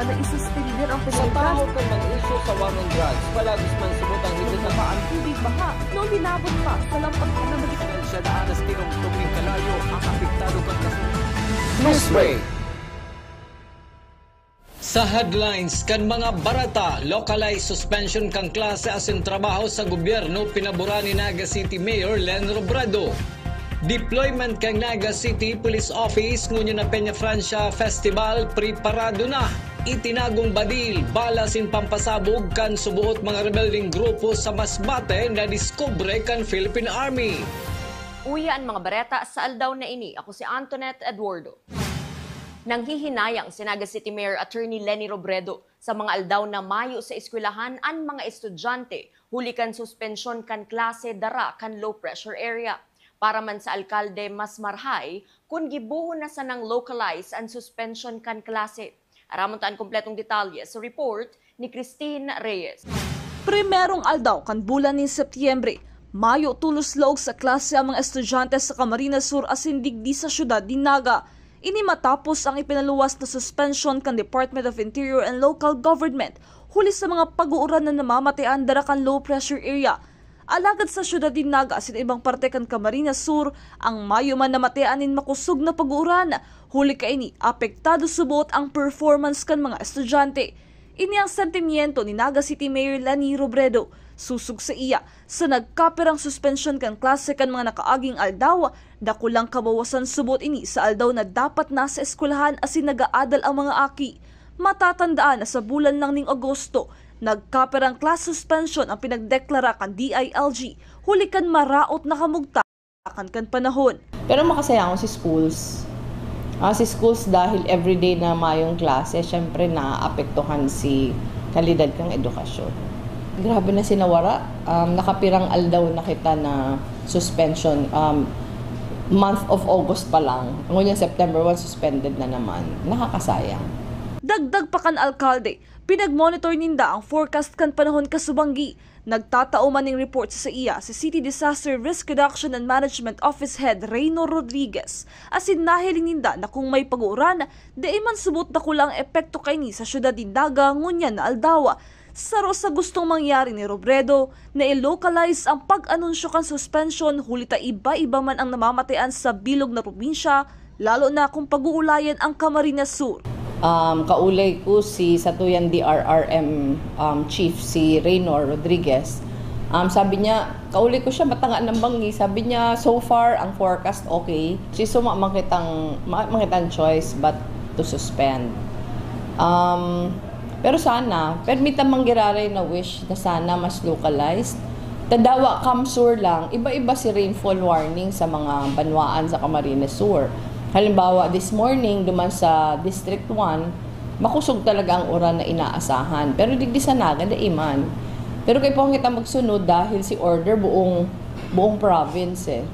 na isuspendir ang Sa pinagkas. tao ka mag-issue sa war on drugs, palagis man subot ang higit na Ang tubig baha, noong binabot pa sa lampas na magitan. Siya daanas tinong ning kalayo ang apektado kang kasunod. Newsbreak. Sa headlines kan mga barata, localized suspension kang klase asin trabaho sa gobyerno pinabura ni Naga City Mayor Len Robredo. Deployment kang Naga City Police Office ngunyo na Peña Francia Festival preparado na. Itinagong badil, balasin pampasabog kan subuot mga rebelding grupo sa Masbate na diskubre kan Philippine Army. Uyan mga bareta sa aldaw na ini. Ako si Antoinette Eduardo. Nanghihinayang si Naga City Mayor Attorney Leni Robredo sa mga aldaw na mayo sa eskwelahan ang mga estudyante huli kan suspensyon kan klase dara kan low pressure area. Para man sa alkalde mas marhay kung gibuhon na sa nang localize ang suspension kan klase. Aramon taan kompletong detalye sa report ni Christine Reyes. Primerong aldaw kan bulan ni Setyembre, mayo tulos log sa klase ang mga estudyante sa Camarines Sur asin digdi sa syudad ni Naga. Ini matapos ang ipinaluwas na suspension kan Department of Interior and Local Government huli sa mga pag-uuran na namamatayan dara kan low pressure area. Alagad sa syudad din Naga sin ibang parte kan Camarines Sur, ang mayo man namatayanin makusog na pag-uuran. Huli ka ini, apektado subot ang performance kan mga estudyante. Ini ang sentimiento ni Naga City Mayor Leni Robredo. Susug sa iya sa nagkaperang suspension kan klase kan mga nakaaging aldaw, dakulang kabawasan subot ini sa aldaw na dapat nasa eskwelahan asin nagaadal ang mga aki. Matatandaan na sa bulan lang ning Agosto, nagkaperang class suspension ang pinagdeklara kan DILG, huli kan maraot na kamugtakan kan panahon. Pero makasaya ako si schools. Si schools dahil everyday na mayong klase, syempre naapektuhan si kalidad kang edukasyon. Grabe na sinawara. Nakapirang aldaw na kita na suspension. Month of August pa lang. Ngunyan September 1, suspended na naman. Nakakasayang. Dagdag pa kan alkalde, pinag-monitor ninda ang forecast kan panahon kasubanggi. Nagtatao man ng report sa iya si City Disaster Risk Reduction and Management Office Head Reynor Rodriguez. Asin nahiling ninda na kung may pag-uuran, di man subot na kulang epekto kay ni sa syudad din Naga ngunyan na aldawa. Saro sa gustong mangyari ni Robredo na i-localize ang pag-anunsyo kan suspension hulita iba-iba man ang namamatayan sa bilog na probinsya, lalo na kung pag-uulayan ang Camarines Sur. Kaulay ko si Satuyan DRRM Chief, si Reynor Rodriguez. Sabi niya, kaulay ko siya matanga ng bangi. Sabi niya, so far, ang forecast okay. Si suma makitang choice but to suspend. Pero sana, permita manggiraray na wish na sana mas localized. Tadawa Kamsur lang, iba-iba si rainfall warning sa mga banwaan sa Camarines Sur. Halimbawa, this morning, duman sa District 1, makusog talaga ang oras na inaasahan. Pero digdi sa Naga, iman. Pero kay po kita magsunod dahil si order buong province eh.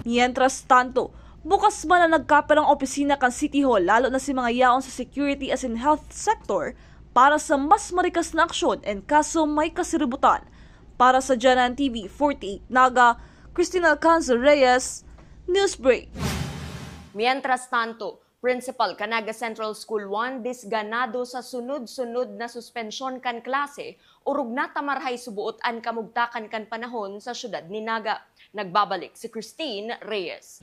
Mientras tanto, bukas man na nagkaperang opisina kan City Hall, lalo na si mga yaon sa security as in health sector, para sa mas marikas na aksyon and kaso may kasiributan. Para sa Janan TV 48 Naga, Christina Alcanza Reyes, Newsbreak. Mientras tanto, Principal Canaga Central School 1 disganado sa sunod-sunod na suspensyon kan klase urug na tamarhay subuot an kamugtakan kan panahon sa syudad ni Naga. Nagbabalik si Christine Reyes.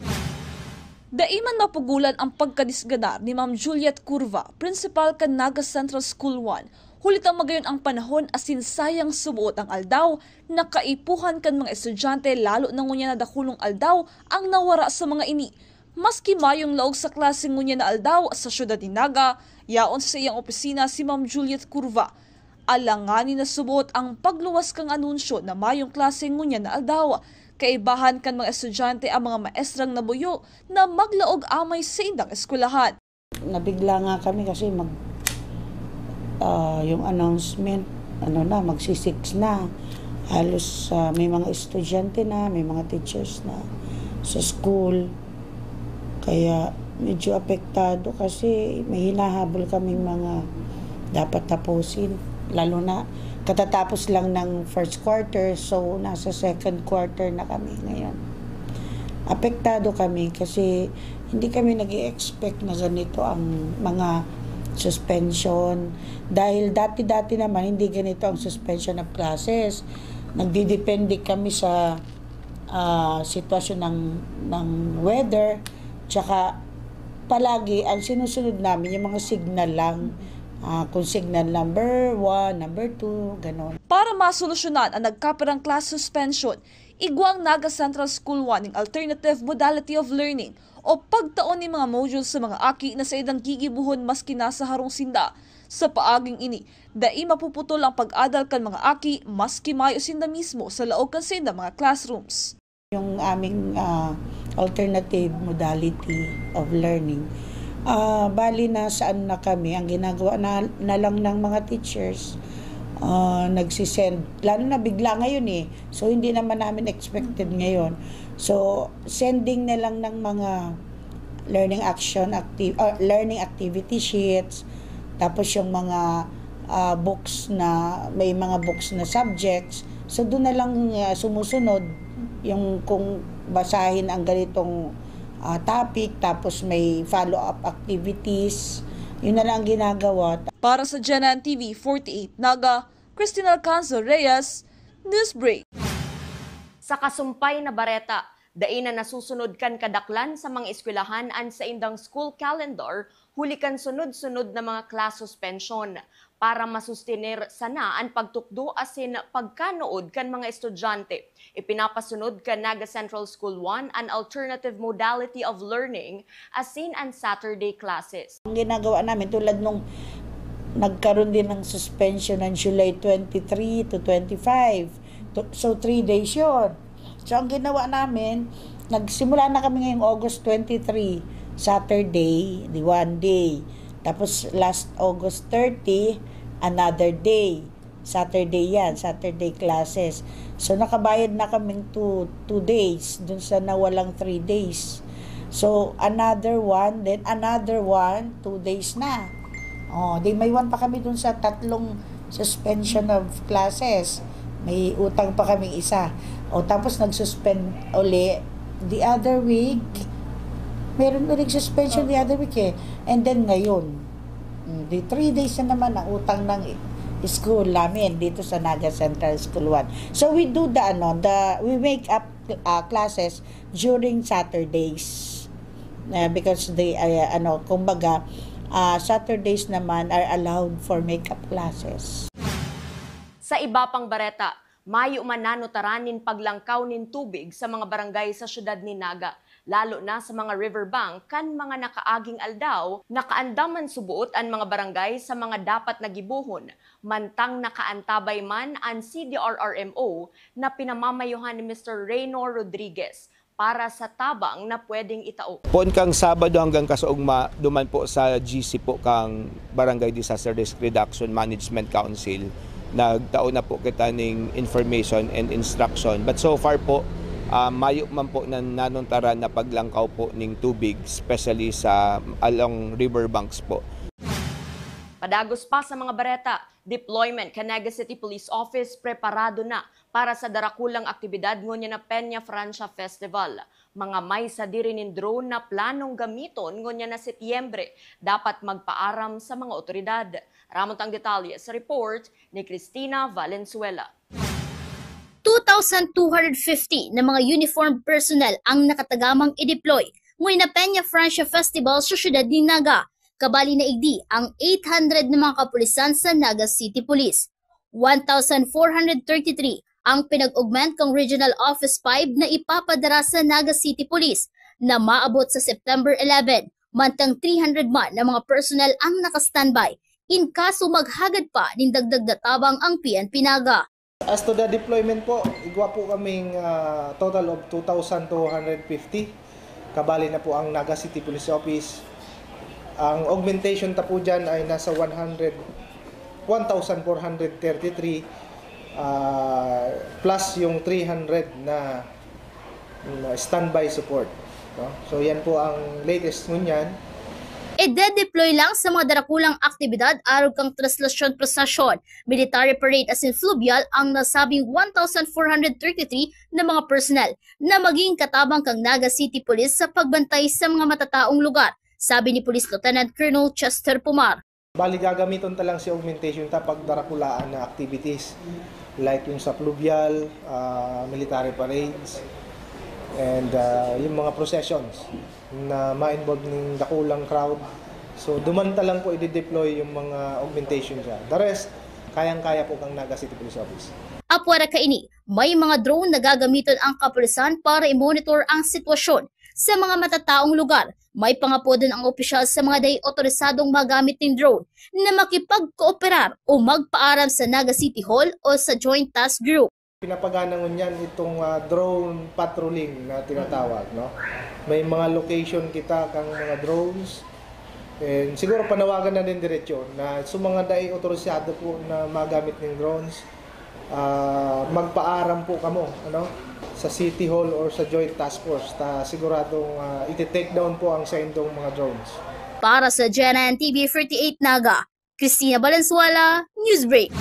Daiman napugulan ang pagkadisganar ni Ma'am Juliet Curva, Principal kan Naga Central School 1. Hulit ang magayon ang panahon asin sayang subuot ang aldaw, nakaipuhan kan mga estudyante lalo na ngunya na dakulong aldaw ang nawara sa mga ini. Maski mayong laog sa klase ngunya na aldaw sa syudad ni Naga, yaon sa iyang opisina si Ma'am Juliet Curva. Alanganin na subuot ang pagluwas kang anunsyo na mayong klase ngunya na aldaw. Kaibahan kan mga estudyante ang mga maestrang nabuyo na maglaog amay sa indang eskwelahan. Nabigla nga kami kasi yung announcement, magsi-6 na. Halos may mga estudyante na, may mga teachers na sa school. Kaya medyo apektado kasi may hinahabol kaming mga dapat tapusin. Lalo na katatapos lang ng first quarter, so nasa second quarter na kami ngayon. Apektado kami kasi hindi kami nag-i-expect na ganito ang mga suspension. Dahil dati-dati naman, hindi ganito ang suspension of classes. Nagdidepende kami sa sitwasyon ng weather, tsaka palagi ang sinusunod namin yung mga signal lang, kung signal number 1, number 2, ganon. Para masolusyonan ang nagkaparang class suspension, igwang Naga Central School 1 ng alternative modality of learning o pagtaon ng mga modules sa mga aki na sa idang gigibuhon maski nasa harong sinda. Sa paaging ini, dai mapuputol ang pag-adal kan mga aki maski mayo sinda mismo sa laog kan sinda mga classrooms. Yung aming alternative modality of learning, bali na saan na kami, ang ginagawa na lang ng mga teachers, nagsisend, lalo na bigla ngayon so hindi naman namin expected ngayon. So sending na lang ng mga learning activity sheets, tapos yung mga books na, may mga books na subjects, so doon na lang sumusunod yung kung basahin ang ganitong topic, tapos may follow-up activities, yun na lang ginagawa. Para sa Genan TV 48 Naga, Cristina Alcanzo Reyes, Newsbreak. Sa kasumpay na bareta, dai na nasusunod kan kadaklan sa mga eskwelahan an sa indang school calendar, huli kan sunod-sunod na mga class suspension. Para masustenir sana ang pagtukdo asin pagkanood kan mga estudyante. Ipinapasunod kan Naga Central School 1 an alternative modality of learning asin ang Saturday classes. Ang ginagawa namin tulad nung nagkaroon din ng suspension ng July 23 to 25. So 3 days yun. So ang ginawa namin, nagsimula na kami ngayong August 23, Saturday, the 1 day. Tapos last August 30, another day. Saturday yan, Saturday classes. So nakabayad na kaming 2 days dun sa nawalang 3 days. So another one, then another 1, 2 days na. Di may 1 pa kami dun sa 3 suspension of classes. May utang pa kaming isa. Tapos nag-suspend uli the other week. Meron ulit suspension the other week And then ngayon, the 3 days na naman ang utang ng school namin dito sa Naga Central School 1. So we do we make up classes during Saturdays. Because they kumbaga Saturdays naman are allowed for makeup classes. Sa iba pang bareta, mayo mananotaranin paglangkaw nin tubig sa mga barangay sa syudad ni Naga, lalo na sa mga riverbank kan mga nakaaging aldaw, nakaandaman subuot ang mga barangay sa mga dapat nagibuhon, mantang nakaantabay man ang CDRRMO na pinamamayuhan ni Mr. Raynor Rodriguez para sa tabang na pwedeng itao. Pon kang Sabado hanggang kasaugma, duman po sa GC po kang Barangay Disaster Risk Reduction Management Council. Nagtao na po kita ng information and instruction. But so far po, mayo man po na nanuntaran na paglangkaw po ng tubig, especially sa along riverbanks po. Padagos pa sa mga bareta, deployment ka Naga City Police Office preparado na para sa darakulang aktibidad ngunya na Peña Francia Festival. Mga may sa dirinin drone na planong gamiton ngunya na Setyembre dapat magpaaram sa mga otoridad. Ramot ang detalye sa report ni Cristina Valenzuela. 2,250 na mga uniformed personnel ang nakatagamang i-deploy ngunya na Peña Francia Festival sa siyudad ni Naga. Kabali na igdi ang 800 na mga kapulisan sa Naga City Police. 1,433 ang pinag-augment kang Regional Office 5 na ipapadara sa Naga City Police na maabot sa September 11, mantang 300 man na mga personnel ang naka-standby in kaso maghagad pa ng dagdag na tabang ang PNP Naga. As to the deployment po, igwa po kaming total of 2,250. Kabali na po ang Naga City Police Office. Ang augmentation ta po dyan ay nasa 1,433 plus yung 300 na standby support. No? So yan po ang latest ngunyan. I-deploy lang sa mga darakulang aktibidad araw kang translasyon prosesyon, military parade as in fluvial ang nasabing 1,433 na mga personnel na maging katabang kang Naga City Police sa pagbantay sa mga matataong lugar, sabi ni Police Lieutenant Colonel Chester Pumar. Bali gagamiton talang si augmentation ta pagdarakulaan na activities like yung sa fluvial, military parades, and yung mga processions na ma-involve ng dakulang crowd. So dumanta lang po i-deploy yung mga augmentation siya. The rest, kayang-kaya po kang Naga City Police Office. Apwara kaini, may mga drone na gagamiton ang kapulisan para i-monitor ang sitwasyon sa mga matataong lugar. May pangako din ang opisyal sa mga day otorisadong magamit ng drone na makipag-kooperar o magpaaral sa Naga City Hall o sa Joint Task Group. Pinapagana ngunyan itong drone patrolling na tinatawag, no? May mga location kita kang mga drones. And siguro panawagan na din diretso na sa mga day otorisado po na magamit ng drones, magpaaram po kamo sa City Hall or sa Joint Task Force ta siguradong iti-take down po ang sa indong mga drones. Para sa GNN TV 38 Naga, Cristina Valenzuela, Newsbreak.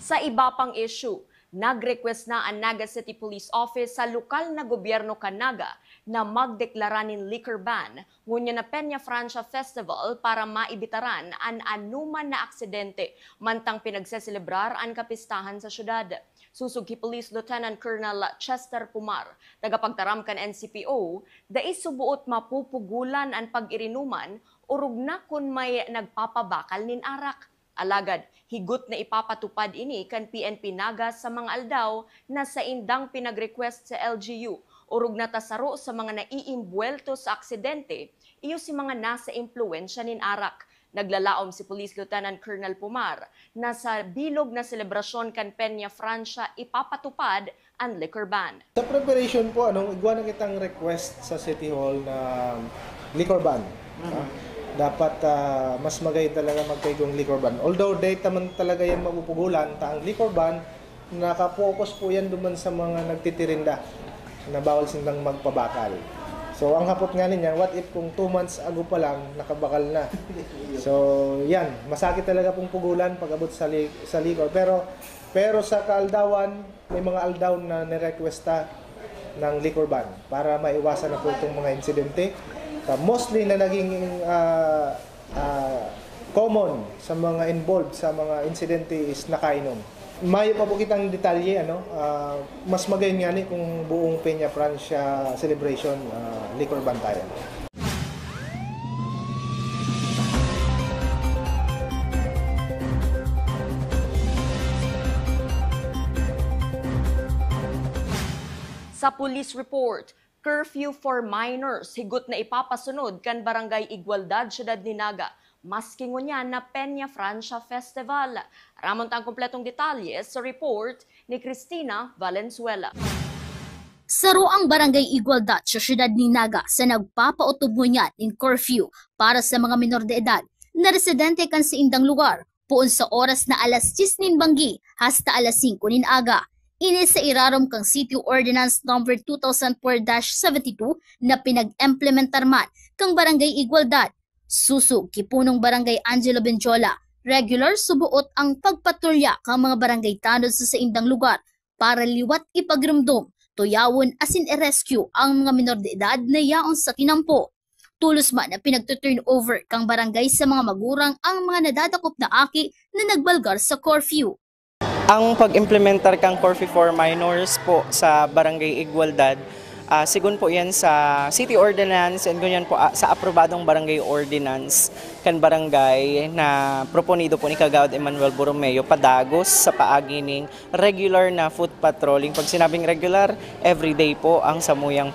Sa iba pang issue, nag-request na ang Naga City Police Office sa lokal na gobyerno kan Naga na magdeklara ng liquor ban ngunya na Peña Francia Festival para maibitaran ang anuman na aksidente mantang pinagseselebrar ang kapistahan sa syudad. Susug ki Police Lieutenant Colonel Chester Pumar, tagapagtaram kan NCPO, dais subuot mapupugulan ang pag-irinuman urug na kun may nagpapabakal nin arak. Alagad, higot na ipapatupad ini kan PNP Naga sa mga aldaw na sa indang pinag-request sa LGU. Urug na tasaro sa mga naiimbwelto sa aksidente, iyo si mga nasa impluensya nin arak. Naglalaom si Police Lieutenant Colonel Pumar na sa bilog na selebrasyon kan Peña Francia ipapatupad ang liquor ban. Sa preparation po, igwa na kitang request sa City Hall na liquor ban. Dapat mas magay talaga magkaigong liquor ban. Although date naman talaga yan mapupugulan, ang liquor ban, nakapokus po yan duman sa mga nagtitirinda na bawal silang magpabakal. So ang hapot nga niya, what if kung 2 months ago pa lang, nakabakal na. So yan, masakit talaga pong pugulan pag abot sa liquor. Pero sa kaaldawan, may mga aldaw na nirequesta ng liquor ban para maiwasan na po itong mga insidente. Mostly na naging common sa mga involved sa mga insidente is nakainom. Mayo pa po kitang detalye, mas magayon nga ni kung buong Peña Francia celebration liquor ban tayo. Sa police report, curfew for minors, higot na ipapasunod kan Barangay Igualdad, Syudad ni Naga. Maski ngunyan na Peña Francia Festival. Ramon tang kompletong detalye sa report ni Cristina Valenzuela. Saro ang Barangay Igualdad sa Syudad ni Naga sa nagpapautob ngunyan ng curfew para sa mga minor de edad na residente kan sa indang lugar puon sa oras na alas 10 nin banggi hasta alas 5 nin aga. Ini sa irarom kang City Ordinance No. 2004-72 na pinag-implementar man kang Barangay Igualdad. Susug kipunong Barangay Angelo Benjola, regular subuot ang pagpatulya kang mga barangay tanod sa indang lugar para liwat ipagrumdum, tuyawon asin i-rescue ang mga minor de edad na yaon sa tinampo. Tulos man na pinagtuturn over kang barangay sa mga magurang ang mga nadadakop na aki na nagbalgar sa curfew. Ang pag-implementar kang curfew for minors po sa Barangay Igualdad, sigun po yan sa City Ordinance and ganyan po sa aprobadong Barangay Ordinance kan barangay na proponido po ni Kagawad Emmanuel Borromeo padagos sa paagining regular na foot patrolling. Pag sinabing regular, everyday po ang samuyang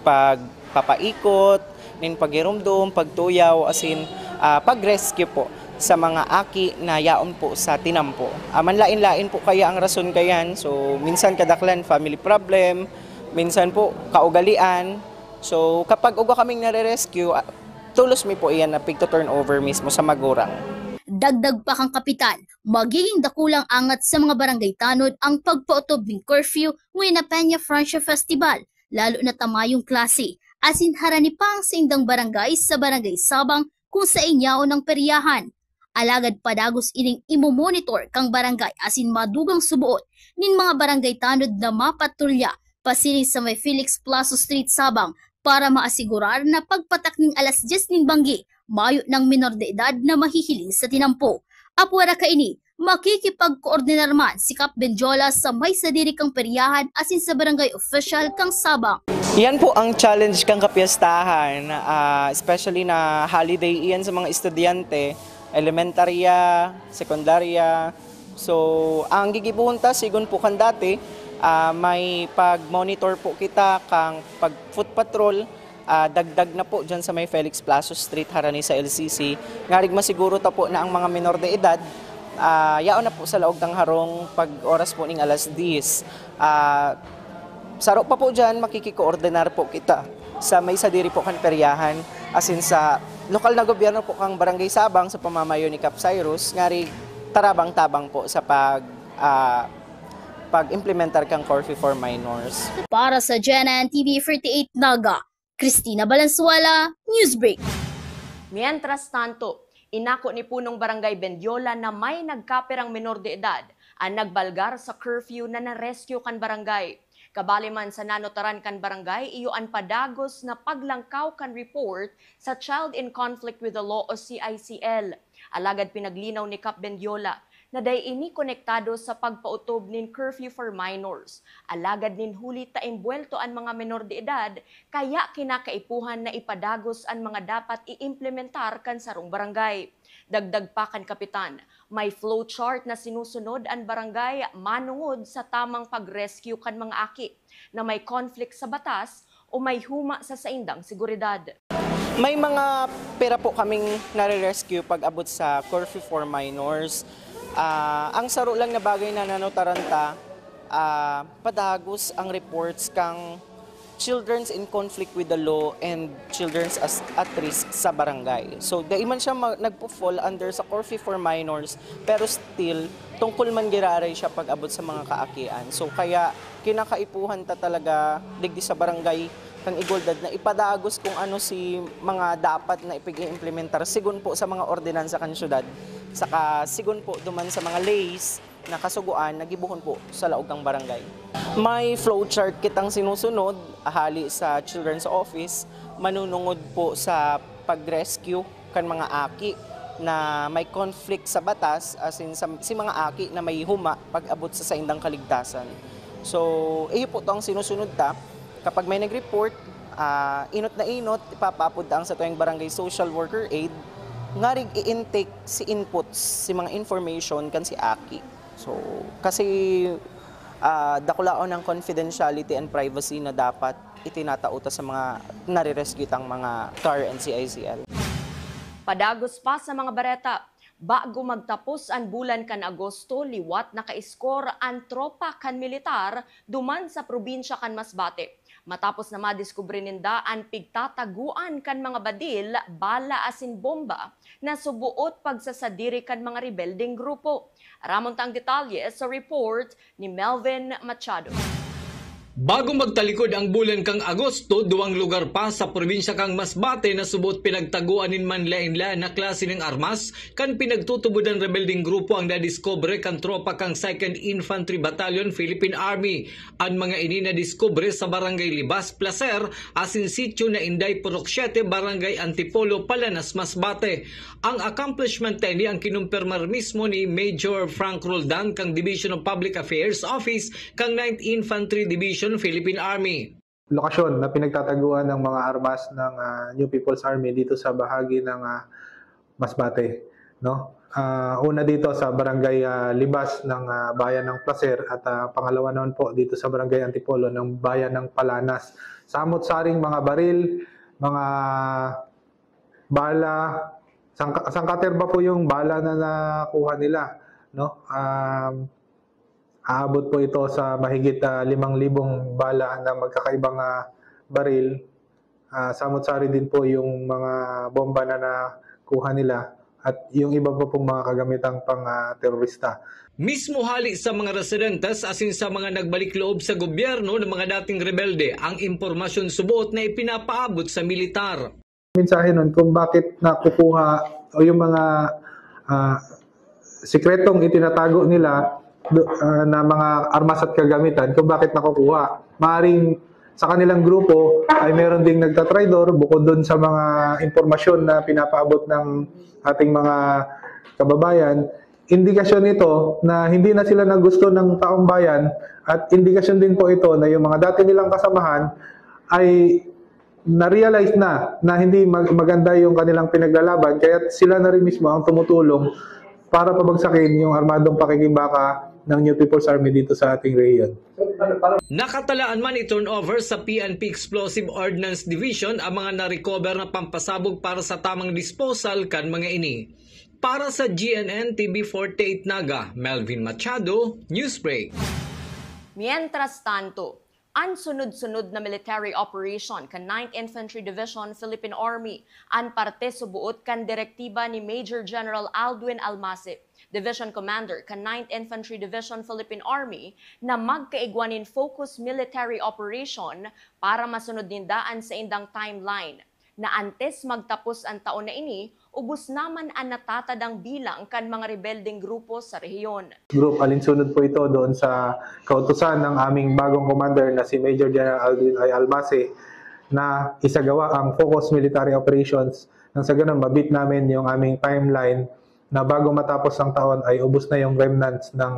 pagpapaikot, pagirumdum, pagtuyaw, asin pag-rescue po sa mga aki na yaon po sa tinampo. Manlain-lain po kaya ang rason kayan. So, minsan kadaklan family problem, minsan po kaugalian. So, kapag uga kaming nare-rescue, tulos mi po iyan na pig-to-turnover mismo sa magurang. Dagdag pa kang kapitan, magiging dakulang angat sa mga barangay tanod ang pagpautob ng curfew ngayon na Peña Francia Festival, lalo na tamayong klase. Asin harani pa ang sa indang barangay sa Barangay Sabang kung sa inyaon ng peryahan. Alagad padagos ining imomonitor kang barangay asin madugang subuot nin mga barangay tanod na mapatulya pasiling sa may Felix Plaza Street Sabang para maasigurar na pagpatak ning alas 10 nin banggi mayo ng minor de edad na mahihiling sa tinampo. Apwara kaini, makikipagkoordinar man si Kap Benjola sa may sadiri kang peryahan asin sa barangay official kang Sabang. Yan po ang challenge kang kapiyastahan, especially na holiday iyan sa mga estudyante, elementarya, sekundarya. So, ang gigibuhunta sigun po kan dati, may pag-monitor po kita kang pag-foot patrol, dagdag na po dyan sa may Felix Plazo Street, harani sa LCC. Ngarig masiguro ta po na ang mga minor de edad, yaon na po sa laog ng harong pag oras po ning alas 10. Saro pa po dyan, makikikoordinar po kita sa may sadiri po kan peryahan, asin sa lokal na gobyerno po kang Barangay Sabang sa pamamayo ni Cap Cyrus, ngarig tarabang-tabang po sa pag-implementar kang curfew for minors. Para sa GNN TV 48 Naga, Cristina Valenzuela, Newsbreak. Mientras tanto, inako ni punong Barangay Bendiola na may nagkaperang minor de edad ang nagbalgar sa curfew na na-rescue kan barangay. Kabali man sa nanotaran kan barangay, iyo ang padagos na paglangkaw kan report sa Child in Conflict with the Law o CICL. Alagad pinaglinaw ni Kap Bendiola na day ini konektado sa pagpautob nin curfew for minors. Alagad nin huli ta imbuelto ang mga menor de edad, kaya kinakaipuhan na ipadagos ang mga dapat i-implementar kan sarong barangay. Dagdag pa kan kapitan, may flowchart na sinusunod ang barangay manungod sa tamang pag-rescue kan mga aki na may conflict sa batas o may huma sa saindang seguridad. May mga pera po kaming nare-rescue pag abot sa curfew for minors. Ang saro lang na bagay na nanotaranta, padagos ang reports kang children's in conflict with the law and children's at risk sa barangay. So, daiman siya nagpo-fall under sa curfew for minors, pero still, tungkol man giraray siya pag abot sa mga kaakian. So, kaya kinakaipuhan ta talaga digdi sa barangay kang igualdad na ipadagos kung ano si mga dapat na ipag-implementar sigun po sa mga ordinansa kan syudad. Saka sigun po duman sa mga lays na kasuguan nagibuhon po sa laog ng barangay. May flowchart kitang sinusunod ahali sa Children's Office, manunungod po sa pag-rescue kan mga aki na may conflict sa batas, as in si mga aki na may huma pag abot sa saindang kaligtasan. So, iyo po itong sinusunod ta. Kapag may nag-report, inot na inot, ipapapod ang sa tuwing barangay social worker aid, ngarig i-intake si inputs, si mga information kan si aki. So, kasi dakulaon ng confidentiality and privacy na dapat itinatauta sa mga nare-rescue tang mga CAR and CICL. Padagos pa sa mga bareta, bago magtapos ang bulan kan Agosto, liwat naka-score ang tropa kan militar duman sa probinsya kan Masbate. Matapos na madiskubre ninda ang pigtataguan kan mga badil, bala asin bomba na subuot pagsasadiri kan mga rebelding grupo. Ramon tang detalye sa report ni Melvin Machado. Bago magtalikod ang bulan kang Agosto, duwang lugar pa sa probinsya kang Masbate na subot pinagtaguan nin manlain-lain na klase ng armas kan pinagtutubod ng rebelding grupo ang nadiskubre kan tropa kang 2nd Infantry Battalion Philippine Army. Ang mga ini nadiskubre sa Barangay Libas, Placer, asin sitio na Inday Purok 7, Barangay Antipolo, Palanas, Masbate. Ang accomplishment ni ang kinumpirmar mismo ni Major Frank Roldan kang Division of Public Affairs Office kang 9th Infantry Division Philippine Army. Lokasyon na pinagtataguan ng mga armas ng New People's Army dito sa bahagi ng Masbate, no? Una dito sa Barangay Libas ng bayan ng Placer at pangalawa naman po dito sa Barangay Antipolo ng bayan ng Palanas. Samot-saring mga baril, mga bala, sangkaterba po yung bala na nakuha nila, no? Aabot po ito sa mahigit 5,000 bala na magkakaibang baril. Samot-sari din po yung mga bomba na nakuha nila at yung iba po pong mga kagamitang pang-terorista. Mismo hali sa mga residentes asin sa mga nagbalik loob sa gobyerno ng mga dating rebelde ang impormasyon subuot na ipinapaabot sa militar. Mensahe nun kung bakit nakukuha o yung mga sikretong itinatago nila na mga armas at kagamitan, kung bakit nakukuha. Maaring sa kanilang grupo ay meron ding nagtatraidor bukod doon sa mga impormasyon na pinapaabot ng ating mga kababayan. Indikasyon nito na hindi na sila nagusto ng taong bayan at indikasyon din po ito na yung mga dati nilang kasamahan ay na-realize na hindi maganda yung kanilang pinaglalaban kaya sila na rin mismo ang tumutulong para pabagsakin yung armadong pakikimbaka ng New People's Army dito sa ating rehiyon. Nakatalaan man i-turnover sa PNP Explosive Ordnance Division ang mga na-recover na pampasabog para sa tamang disposal kan mga ini. Para sa GNN TV 48 Naga, Melvin Machado, Newsbreak. Mientras tanto, ang sunod-sunod na military operation kan 9th Infantry Division Philippine Army ang parte subuot kan direktiba ni Major General Aldwin Almasi, Division Commander kan 9th Infantry Division Philippine Army na magkaigwanin focus military operation para masunod nindaan sa indang timeline na antes magtapos ang taon na ini, ubos naman ang natatadang bilang kan mga rebelding grupo sa rehiyon. Group, alinsunod po ito doon sa kautusan ng aming bagong commander na si Major General Aldwin Almasi na isagawa ang focus military operations nang sa ganun mabit namin yung aming timeline na bago matapos ang taon ay ubos na yung remnants ng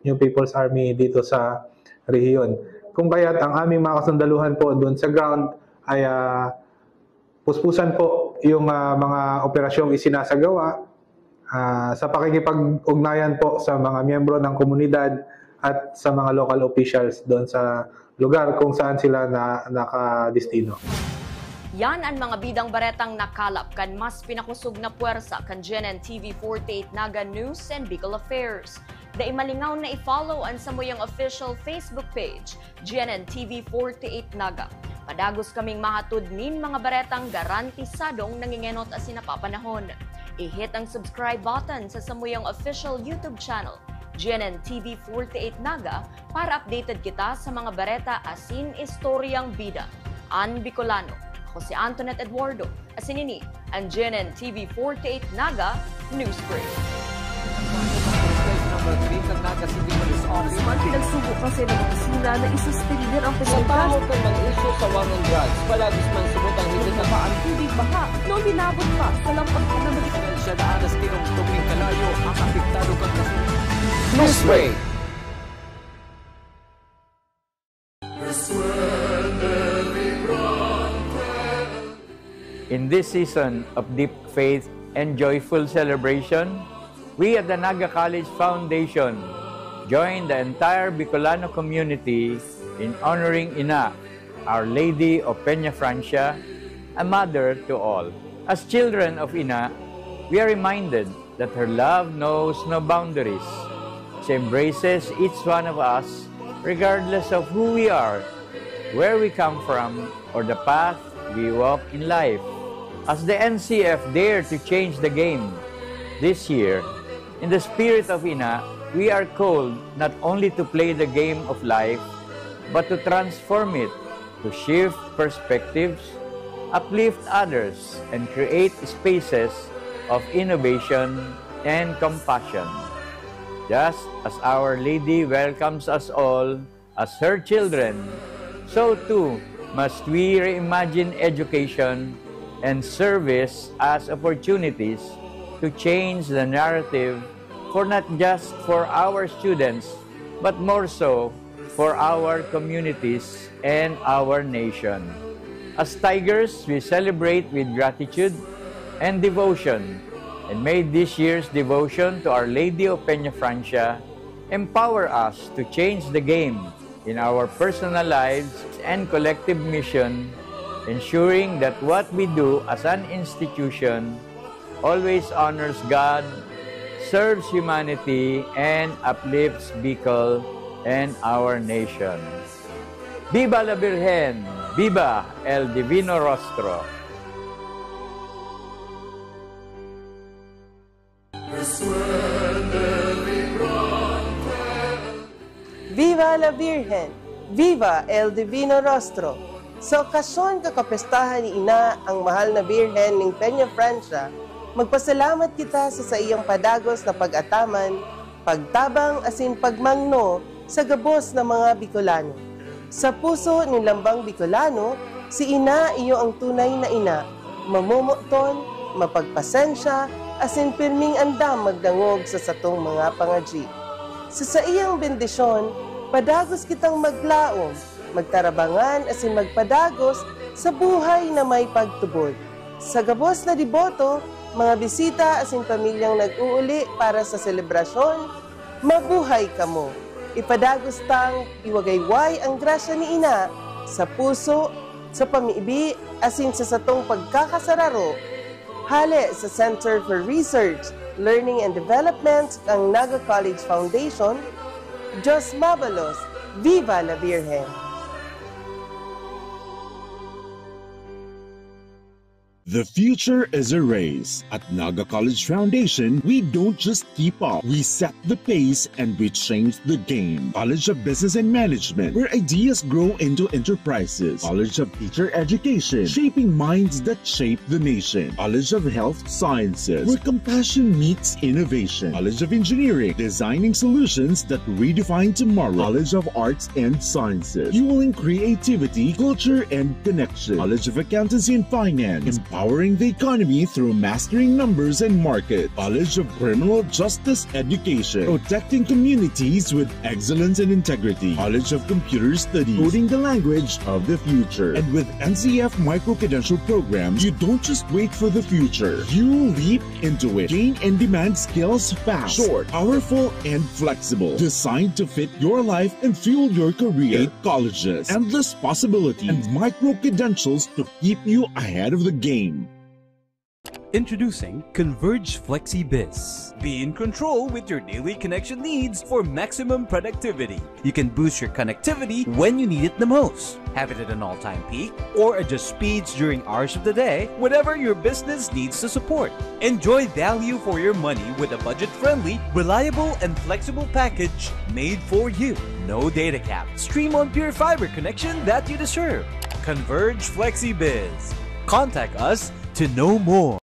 New People's Army dito sa rehiyon. Kung kaya't ang aming mga kasundaluhan po doon sa ground ay puspusan po yung mga operasyong isinasagawa sa pakikipag-ugnayan po sa mga miyembro ng komunidad at sa mga local officials doon sa lugar kung saan sila nakadestino. Yan ang mga bidang baretang nakalap kan mas pinakusog na puwersa kan GNN TV 48 Naga News and Bicol Affairs. Dai malingaw na i-follow ang samuyang official Facebook page, GNN TV 48 Naga. Padagos kaming mahatod nin mga baretang garantisadong nangingenot as sinapapanahon. I-hit ang subscribe button sa samuyang official YouTube channel, GNN TV 48 Naga, para updated kita sa mga bareta asin istoryang bida. An Bicolano, ako si Antoinette Eduardo, asin ini ang GNN TV 48 Naga Newsbreak. Naga City Police Office. Man pinagsubo kasi ng opisina na isuspender ang Sa pesyalidad. taho ko ng issue sa war on drugs, palagis man subutang higit na Ang tubig baha, nung binabot pa sa lampag na medical. siya na anas tinong tubig kalayo ang apektado kang kasi. Newsbreak. In this season of deep faith and joyful celebration, we at the Naga College Foundation join the entire Bicolano community in honoring Ina, Our Lady of Peña Francia, a mother to all. As children of Ina, we are reminded that her love knows no boundaries. She embraces each one of us regardless of who we are, where we come from, or the path we walk in life. As the NCF dare to change the game this year, in the spirit of Ina, we are called not only to play the game of life, but to transform it, to shift perspectives, uplift others, and create spaces of innovation and compassion. Just as Our Lady welcomes us all as her children, so too must we reimagine education and service as opportunities to change the narrative for not just for our students, but more so for our communities and our nation. As Tigers, we celebrate with gratitude and devotion, and may this year's devotion to Our Lady of Peña Francia empower us to change the game in our personal lives and collective mission, ensuring that what we do as an institution always honors God, serves humanity, and uplifts Bicol and our nation. Viva la Virgen! Viva el Divino Rostro! Viva la Virgen! Viva el Divino Rostro! Sa okasyon kakapestahan ni Ina ang mahal na Birhen ng Peña Francia, magpasalamat kita sa iyang padagos na pag-ataman, pagtabang asin pagmangno sa gabos ng mga Bicolano. Sa puso ni Lambang Bicolano, si ina iyo ang tunay na ina, mamumuton, mapagpasensya, asin pirming andam magdangog sa satong mga pangaji. Sa iyang bendisyon, padagos kitang maglaom, magtarabangan asin magpadagos sa buhay na may pagtubod. Sa gabos na deboto, mga bisita asin pamilyang nag-uuli para sa selebrasyon, mabuhay kamo. Ipadagos tang iwagayway ang grasya ni ina sa puso, sa pamiibi, asin sa satong pagkakasararo. Hale sa Center for Research, Learning and Development ng Naga College Foundation, Diyos Mabalos, Viva la Virgen! The future is a race. At Naga College Foundation, we don't just keep up. We set the pace and we change the game. College of Business and Management, where ideas grow into enterprises. College of Teacher Education, shaping minds that shape the nation. College of Health Sciences, where compassion meets innovation. College of Engineering, designing solutions that redefine tomorrow. College of Arts and Sciences, fueling creativity, culture, and connection. College of Accountancy and Finance, empowering the economy through mastering numbers and market. College of Criminal Justice Education, protecting communities with excellence and integrity. College of Computer Studies, coding the language of the future. And with NCF micro-credential programs, you don't just wait for the future. You leap into it. Gain and demand skills fast, short, powerful, and flexible. Designed to fit your life and fuel your career. 8 colleges, endless possibilities, and micro-credentials to keep you ahead of the game. Introducing Converge FlexiBiz. Be in control with your daily connection needs for maximum productivity. You can boost your connectivity when you need it the most. Have it at an all-time peak or adjust speeds during hours of the day, whatever your business needs to support. Enjoy value for your money with a budget-friendly, reliable, and flexible package made for you. No data cap. Stream on pure fiber connection that you deserve. Converge FlexiBiz. Contact us to know more.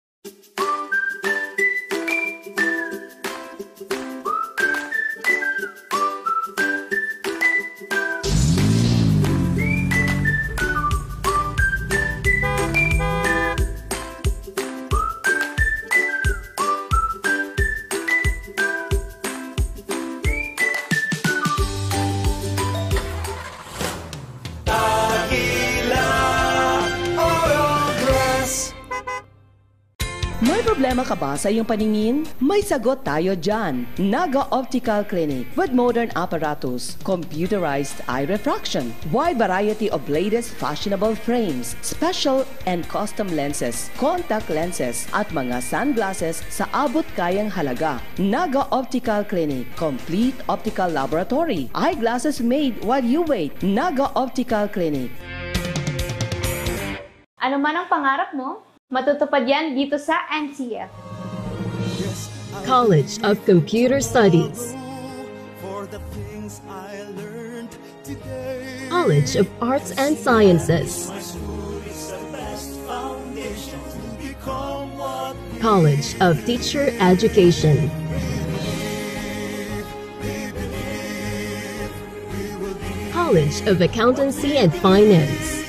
May problema ka ba sa iyong paningin? May sagot tayo dyan. Naga Optical Clinic with modern apparatus, computerized eye refraction, wide variety of latest fashionable frames, special and custom lenses, contact lenses, at mga sunglasses sa abot kayang halaga. Naga Optical Clinic, complete optical laboratory, eyeglasses made while you wait. Naga Optical Clinic. Ano man ang pangarap mo? Matutupad yan dito sa NCF. College of Computer Studies. College of Arts and Sciences. College of Teacher Education. College of Accountancy and Finance.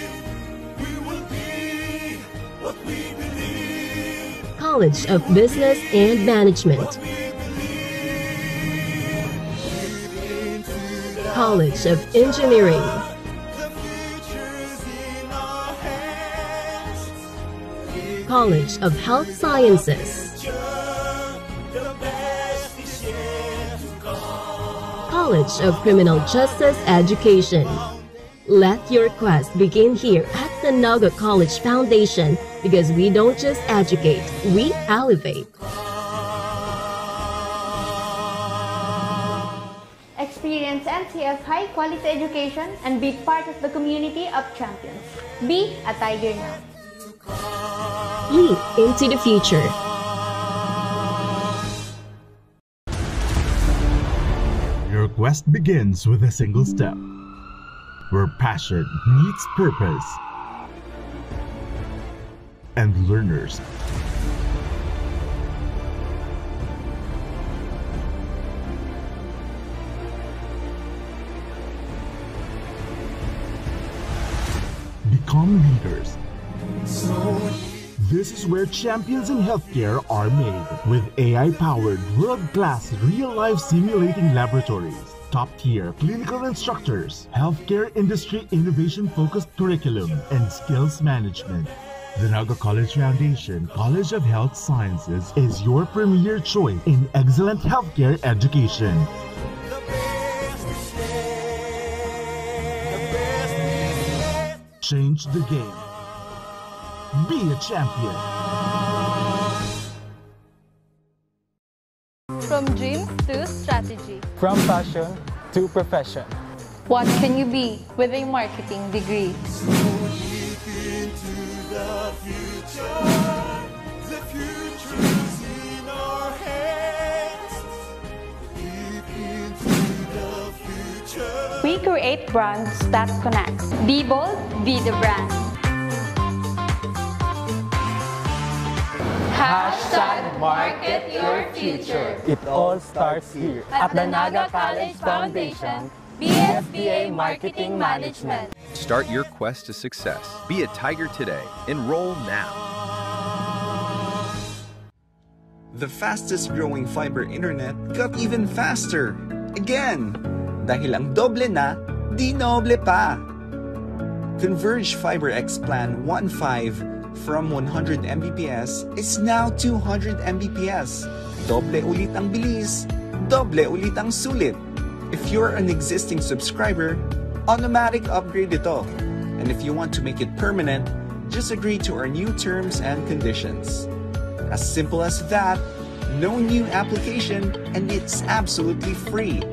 College of Business and Management. College of Engineering. College of Health Sciences. College of Criminal Justice Education. Let your quest begin here at the Naga College Foundation, because we don't just educate, we elevate. Experience NCF high-quality education and be part of the community of champions. Be a Tiger now. Leap into the future. Your quest begins with a single step, where passion meets purpose, and learners become leaders. This is where champions in healthcare are made, with AI-powered, world-class, real-life simulating laboratories, top-tier clinical instructors, healthcare industry innovation-focused curriculum, and skills management. The Naga College Foundation College of Health Sciences is your premier choice in excellent healthcare education. Change the game. Be a champion. From dreams to strategy. From passion to profession. What can you be with a marketing degree? We create brands that connect. Be bold, be the brand. Hashtag market your future. It all starts here at the Naga College Foundation, BSBA Marketing Management. Start your quest to success. Be a Tiger today. Enroll now. The fastest growing fiber internet got even faster. Again! Dahil ang doble na, di noble pa. Converge Fiber X Plan 1.5 from 100 Mbps is now 200 Mbps. Doble ulit ang bilis, doble ulit ang sulit. If you're an existing subscriber, automatic upgrade ito. And if you want to make it permanent, just agree to our new terms and conditions. As simple as that, no new application, and it's absolutely free.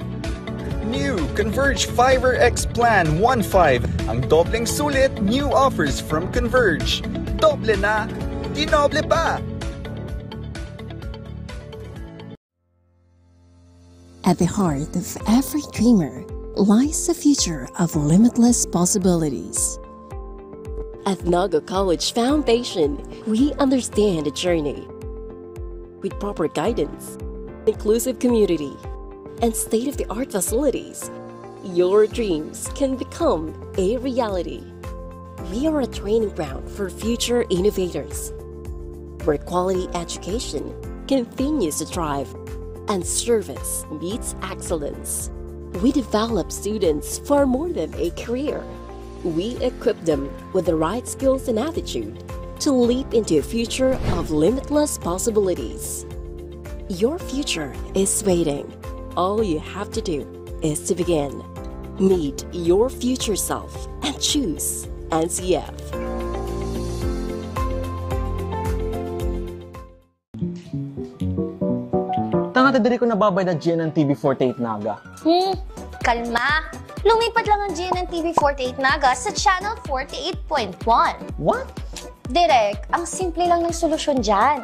New Converge Fiber X Plan 1.5. Ang dobleng sulit, new offers from Converge. Doble na, di noble pa! At the heart of every dreamer lies the future of limitless possibilities. At Naga College Foundation, we understand the journey. With proper guidance, inclusive community, and state-of-the-art facilities, your dreams can become a reality. We are a training ground for future innovators, where quality education continues to thrive and service meets excellence. We develop students for more than a career. We equip them with the right skills and attitude to leap into a future of limitless possibilities. Your future is waiting. All you have to do is to begin. Meet your future self and choose NCF. Tanga diri ko nababay na GNN TV48 Naga. Kalma! Lumipat lang ang GNN TV48 Naga sa Channel 48.1. What? Direk, ang simple lang ng solusyon dyan.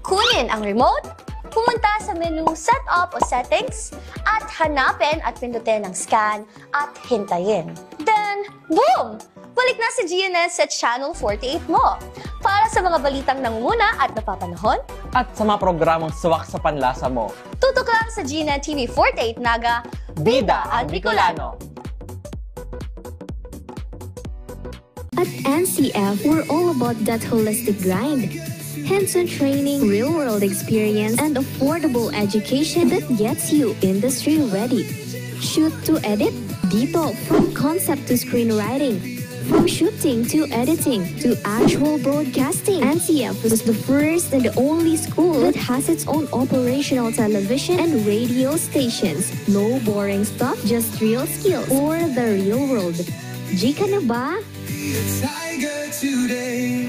Kunin ang remote, pumunta sa menu Setup o Settings, at hanapin at pindutin ang scan at hintayin. Then, boom! Balik na si GNN sa Channel 48 mo. Para sa mga balitang nanguna at napapanahon, at sa mga programang suwak sa panlasa mo. Tutok lang sa GNN TV48 Naga, Bida ang Bicolano. At NCF, we're all about that holistic grind. Hands-on training, real-world experience, and affordable education that gets you industry-ready. Shoot to edit? Dito, from concept to screenwriting. From shooting to editing to actual broadcasting, NCF was the first and the only school that has its own operational television and radio stations. No boring stuff, just real skills for the real world. Jika na ba? Tiger today.